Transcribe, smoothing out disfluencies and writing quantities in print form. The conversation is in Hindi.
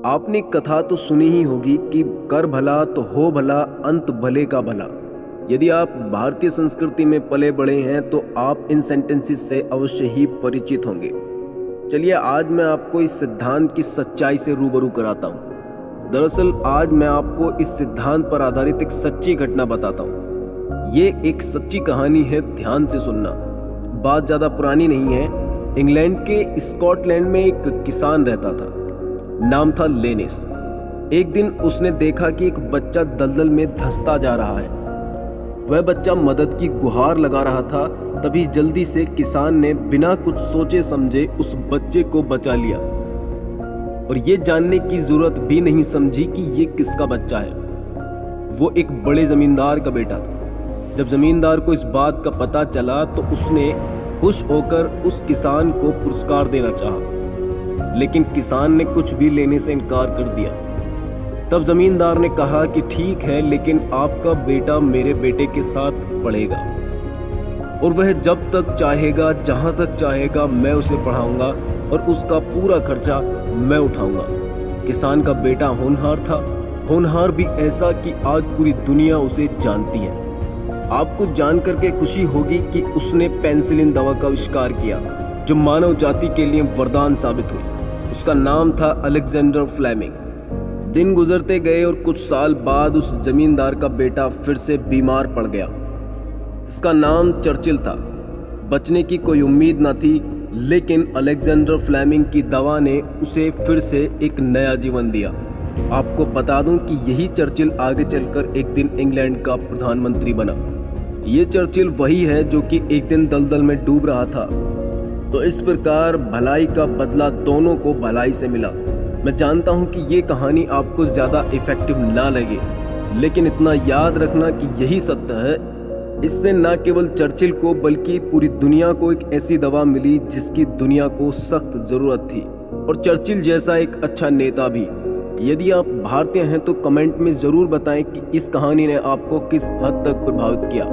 आपने कथा तो सुनी ही होगी कि कर भला तो हो भला, अंत भले का भला। यदि आप भारतीय संस्कृति में पले बड़े हैं तो आप इन सेंटेंसेस से अवश्य ही परिचित होंगे। चलिए आज मैं आपको इस सिद्धांत की सच्चाई से रूबरू कराता हूँ। दरअसल आज मैं आपको इस सिद्धांत पर आधारित एक सच्ची घटना बताता हूँ। ये एक सच्ची कहानी है, ध्यान से सुनना। बात ज़्यादा पुरानी नहीं है। इंग्लैंड के स्कॉटलैंड में एक किसान रहता था, नाम था लेनिस। एक दिन उसने देखा कि एक बच्चा दलदल में धंसता जा रहा है। वह बच्चा मदद की गुहार लगा रहा था, तभी जल्दी से किसान ने बिना कुछ सोचे समझे उस बच्चे को बचा लिया और ये जानने की जरूरत भी नहीं समझी कि ये किसका बच्चा है। वो एक बड़े जमींदार का बेटा था। जब जमींदार को इस बात का पता चला तो उसने खुश होकर उस किसान को पुरस्कार देना चाहा, लेकिन किसान ने कुछ भी लेने से इनकार कर दिया। तब जमींदार ने कहा कि ठीक है, लेकिन आपका बेटा मेरे बेटे के साथ पढ़ेगा और वह जब तक चाहेगा, जहां तक चाहेगा, मैं उसे पढ़ाऊंगा और उसका पूरा खर्चा मैं उठाऊंगा। किसान का बेटा होनहार था, होनहार भी ऐसा कि आज पूरी दुनिया उसे जानती है। आपको जानकर के खुशी होगी कि उसने पेनिसिलिन दवा का आविष्कार किया, जो मानव जाति के लिए वरदान साबित हुई। उसका नाम था अलेक्जेंडर फ्लेमिंग। दिन गुजरते गए और कुछ साल बाद उस जमींदार का बेटा फिर से बीमार पड़ गया। इसका नाम चर्चिल था। बचने की कोई उम्मीद न थी, लेकिन अलेक्जेंडर फ्लेमिंग की दवा ने उसे फिर से एक नया जीवन दिया। आपको बता दूं कि यही चर्चिल आगे चलकर एक दिन इंग्लैंड का प्रधानमंत्री बना। ये चर्चिल वही है जो कि एक दिन दलदल में डूब रहा था। तो इस प्रकार भलाई का बदला दोनों को भलाई से मिला। मैं जानता हूं कि ये कहानी आपको ज़्यादा इफेक्टिव ना लगे, लेकिन इतना याद रखना कि यही सत्य है। इससे न केवल चर्चिल को बल्कि पूरी दुनिया को एक ऐसी दवा मिली जिसकी दुनिया को सख्त ज़रूरत थी, और चर्चिल जैसा एक अच्छा नेता भी। यदि आप भारतीय हैं तो कमेंट में ज़रूर बताएं कि इस कहानी ने आपको किस हद तक प्रभावित किया।